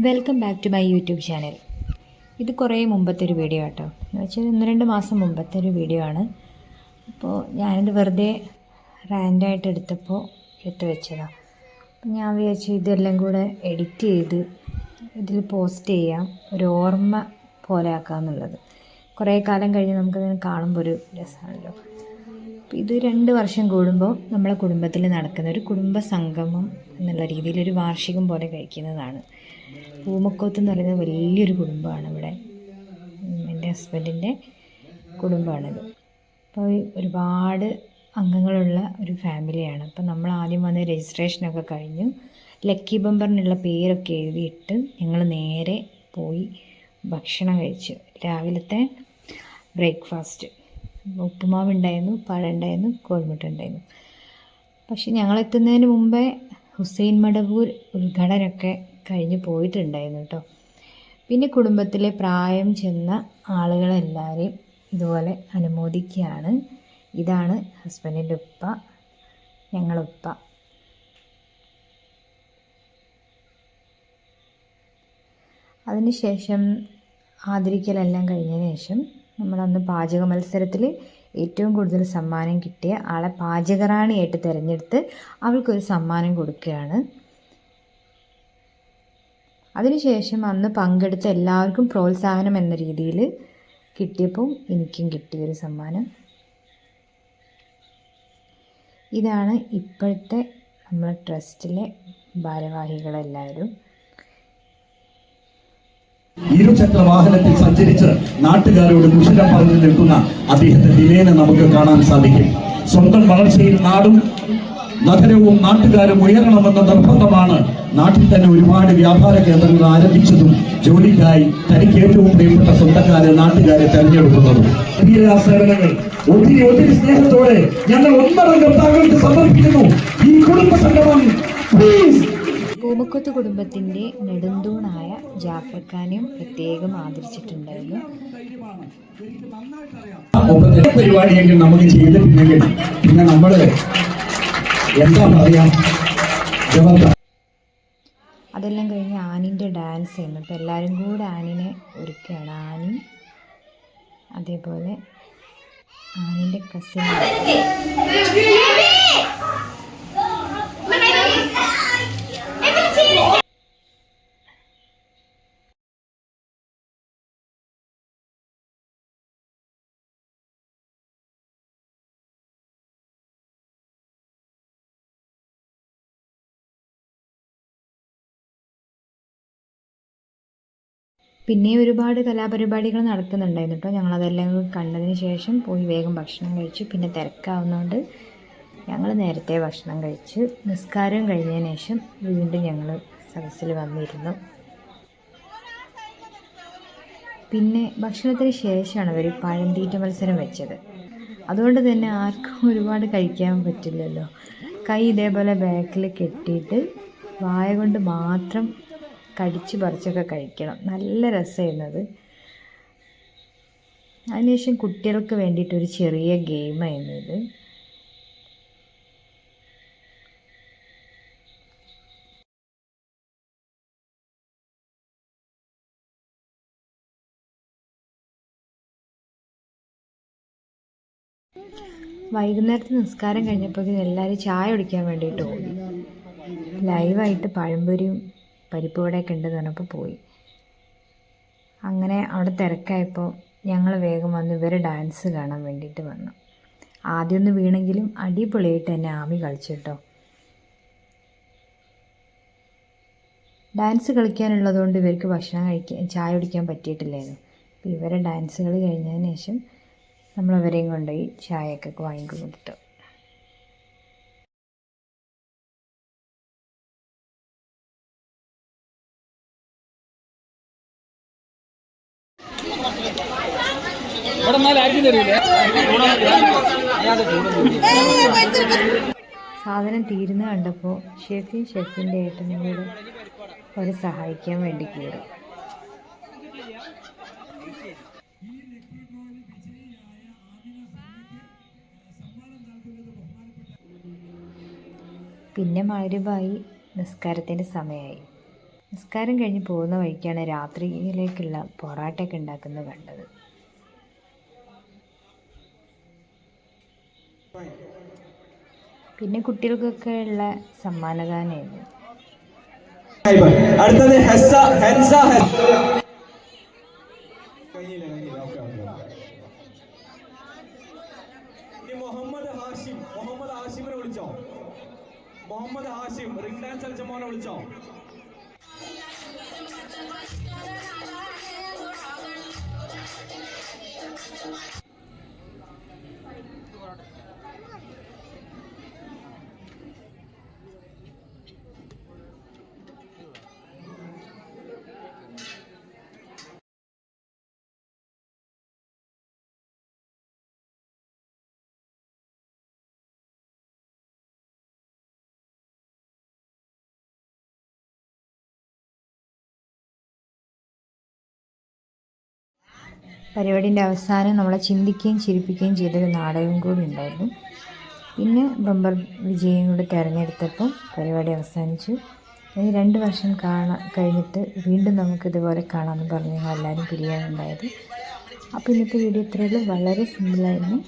Welcome back to my YouTube channel. ഇത് കുറേ മുമ്പത്തെ ഒരു വീഡിയോ കേട്ടോ, എന്ന് വെച്ചാൽ 1-2 മാസം മുമ്പത്തെ ഒരു വീഡിയോ ആണ്. അപ്പോൾ ഞാനിത് വെറുതെ റാൻഡായിട്ട് എടുത്തപ്പോൾ എടുത്ത് വെച്ചതാണ്. അപ്പോൾ ഞാൻ വിചാരിച്ചു ഇതെല്ലാം കൂടെ എഡിറ്റ് ചെയ്ത് ഇതിൽ പോസ്റ്റ് ചെയ്യാം, ഒരു ഓർമ്മ പോലെ ആക്കാമെന്നുള്ളത്. കുറേ കാലം കഴിഞ്ഞ് നമുക്കതിനെ കാണുമ്പോൾ ഒരു രസമാണല്ലോ. അപ്പോൾ ഇത് 2 വർഷം കൂടുമ്പോൾ നമ്മളെ കുടുംബത്തിൽ നടക്കുന്ന ഒരു കുടുംബ സംഗമം എന്നുള്ള രീതിയിൽ ഒരു വാർഷികം പോലെ കഴിക്കുന്നതാണ്. പൂമക്കോത്ത് എന്ന് പറയുന്നത് വലിയൊരു കുടുംബമാണ്. ഇവിടെ എൻ്റെ ഹസ്ബൻഡിൻ്റെ കുടുംബമാണിത്. അപ്പോൾ ഒരുപാട് അംഗങ്ങളുള്ള ഒരു ഫാമിലിയാണ്. അപ്പോൾ നമ്മൾ ആദ്യം വന്ന് രജിസ്ട്രേഷനൊക്കെ കഴിഞ്ഞു, ലക്കി ബമ്പറിനുള്ള പേരൊക്കെ എഴുതിയിട്ട് ഞങ്ങൾ നേരെ പോയി ഭക്ഷണം കഴിച്ചു. രാവിലത്തെ ബ്രേക്ക്ഫാസ്റ്റ് ഉപ്പുമാവ് ഉണ്ടായിരുന്നു, പഴം ഉണ്ടായിരുന്നു, കോഴിമുട്ട ഉണ്ടായിരുന്നു. പക്ഷെ ഞങ്ങളെത്തുന്നതിന് മുമ്പേ ഹുസൈൻ മടവൂർ ഉദ്ഘാടനമൊക്കെ കഴിഞ്ഞ് പോയിട്ടുണ്ടായിരുന്നു കേട്ടോ. പിന്നെ കുടുംബത്തിലെ പ്രായം ചെന്ന ആളുകളെല്ലാവരെയും ഇതുപോലെ അനുമോദിക്കുകയാണ്. ഇതാണ് ഹസ്ബൻഡിൻ്റെ ഉപ്പ, ഞങ്ങളുപ്പ. അതിനുശേഷം ആദരിക്കലെല്ലാം കഴിഞ്ഞതിന് ശേഷം നമ്മളന്ന് പാചക മത്സരത്തിൽ ഏറ്റവും കൂടുതൽ സമ്മാനം കിട്ടിയ ആളെ പാചകറാണിയായിട്ട് തിരഞ്ഞെടുത്ത് അവൾക്കൊരു സമ്മാനം കൊടുക്കുകയാണ്. അതിനുശേഷം അന്ന് പങ്കെടുത്ത എല്ലാവർക്കും പ്രോത്സാഹനം എന്ന രീതിയിൽ കിട്ടിയപ്പോൾ എനിക്കും കിട്ടിയൊരു സമ്മാനം. ഇതാണ് ഇപ്പോഴത്തെ നമ്മളെ ട്രസ്റ്റിലെ ഭാരവാഹികളെല്ലാവരും. ഇരുചക്ര വാഹനത്തിൽ സഞ്ചരിച്ച് നാട്ടുകാരോട് കുശലം പറഞ്ഞു നിൽക്കുന്ന അദ്ദേഹത്തെ ദിനേന നമുക്ക് കാണാൻ സാധിക്കും. സ്വന്തം വളർച്ചയിൽ നാടും നഗരവും നാട്ടുകാരും ഉയരണമെന്ന നിർബന്ധമാണ് നാട്ടിൽ തന്നെ ഒരുപാട് വ്യാപാര കേന്ദ്രങ്ങൾ ആരംഭിച്ചതും ജോലിക്കായി തനിക്ക് ഏറ്റവും പ്രിയപ്പെട്ട സ്വന്തക്കാരെ നാട്ടുകാരെ തെരഞ്ഞെടുക്കുന്നതും. സേവനങ്ങൾ ഒത്തിരി സ്നേഹത്തോടെ ഞങ്ങൾ ഒന്നടങ്കം താങ്കൾക്ക് സമർപ്പിക്കുന്നു. ഈ കുടുംബ സംഗമം പൂമക്കോത്ത് കുടുംബത്തിൻ്റെ നെടുന്തൂണായ ജാഫർ ഖാനെയും പ്രത്യേകം ആദരിച്ചിട്ടുണ്ടായിരുന്നു. പരിപാടിയെങ്കിൽ നമുക്ക് ചെയ്തിട്ടുണ്ടെങ്കിൽ പിന്നെ നമ്മൾ എന്താ പറയാ. അതെല്ലാം കഴിഞ്ഞ് ആനിൻ്റെ ഡാൻസ് ചെയ്യുന്നു. അപ്പോൾ എല്ലാവരും കൂടെ ആനിനെ ഒരുക്കുകയാണ്. ആനി അതേപോലെ ആനിൻ്റെ കസിൻ പിന്നെ ഒരുപാട് കലാപരിപാടികൾ നടക്കുന്നുണ്ടായിരുന്നു കേട്ടോ. ഞങ്ങളതെല്ലാം കണ്ടതിന് ശേഷം പോയി വേഗം ഭക്ഷണം കഴിച്ചു. പിന്നെ തിരക്കാവുന്നതുകൊണ്ട് ഞങ്ങൾ നേരത്തെ ഭക്ഷണം കഴിച്ച് നിസ്കാരം കഴിഞ്ഞതിന് ശേഷം വീണ്ടും ഞങ്ങൾ സദസ്സിൽ വന്നിരുന്നു. പിന്നെ ഭക്ഷണത്തിന് ശേഷമാണ് അവർ പഴംതീറ്റ മത്സരം വെച്ചത്. അതുകൊണ്ട് തന്നെ ആർക്കും ഒരുപാട് കഴിക്കാൻ പറ്റില്ലല്ലോ. കൈ ഇതേപോലെ ബാക്കിൽ കെട്ടിയിട്ട് വായ കൊണ്ട് മാത്രം കടിച്ച് പറിച്ചൊക്കെ കഴിക്കണം. നല്ല രസമായിരുന്നത്. അതിനുശേഷം കുട്ടികൾക്ക് വേണ്ടിയിട്ടൊരു ചെറിയ ഗെയിമായിരുന്നു ഇത്. വൈകുന്നേരത്തെ നിസ്കാരം കഴിഞ്ഞപ്പോൾ എല്ലാവരും ചായ കുടിക്കാൻ വേണ്ടിയിട്ട് ഓടി. ലൈവായിട്ട് പഴംപൊരിയും പരിപ്പ് വടയൊക്കെ ഉണ്ടെന്ന് പറഞ്ഞപ്പോൾ പോയി. അങ്ങനെ അവിടെ തിരക്കായപ്പോൾ ഞങ്ങൾ വേഗം വന്ന് ഇവരെ ഡാൻസ് കാണാൻ വേണ്ടിയിട്ട് വന്നു. ആദ്യമൊന്ന് വീണെങ്കിലും അടിപൊളിയായിട്ട് തന്നെ ആമി കളിച്ചു കേട്ടോ. ഡാൻസ് കളിക്കാനുള്ളതുകൊണ്ട് ഇവർക്ക് ചായ കുടിക്കാൻ പറ്റിയിട്ടില്ലായിരുന്നു. അപ്പോൾ ഇവരെ ഡാൻസുകൾ കഴിഞ്ഞതിന് ശേഷം നമ്മളവരെയും കൊണ്ടുപോയി ചായയൊക്കെ വാങ്ങിക്കൊടുത്തു. സാധനം തീരുന്ന കണ്ടപ്പോൾ ഷെഫിൻ്റെ ഏട്ടനും കൂടെ അവരെ സഹായിക്കാൻ വേണ്ടി കയറി. പിന്നെ മഗ്‌രിബായി, നിസ്കാരത്തിൻ്റെ സമയമായി. നിസ്കാരം കഴിഞ്ഞ് പോകുന്ന വഴിക്കാണ് രാത്രിയിലേക്കുള്ള പൊറാട്ടയൊക്കെ ഉണ്ടാക്കുന്നത് കണ്ടത്. പിന്നെ കുട്ടികൾക്കൊക്കെ ഉള്ള സമ്മാനദാനമായിരുന്നു. അടുത്തത് ഹെൻസ. മുഹമ്മദ് ഹാഷിമിനെ വിളിച്ചോ. മുഹമ്മദ് ഹാഷിം റിംഗ് ഡാൻസ് കളിച്ച മോനെ വിളിച്ചോ. പരിപാടിൻ്റെ അവസാനം നമ്മളെ ചിന്തിക്കുകയും ചിരിപ്പിക്കുകയും ചെയ്തൊരു നാടകം കൂടി ഉണ്ടായിരുന്നു. പിന്നെ ബമ്പർ വിജയം കൂടി തിരഞ്ഞെടുത്തപ്പോൾ പരിപാടി അവസാനിച്ചു. ഇനി 2 വർഷം കഴിഞ്ഞിട്ട് വീണ്ടും നമുക്കിതുപോലെ കാണാമെന്ന് പറഞ്ഞ് ഞങ്ങൾ എല്ലാവരും പിരിയാനുണ്ടായത്. അപ്പോൾ ഇന്നത്തെ വീഡിയോ ഇത്രയുള്ളൂ. വളരെ സിമ്പിളായിരുന്നു.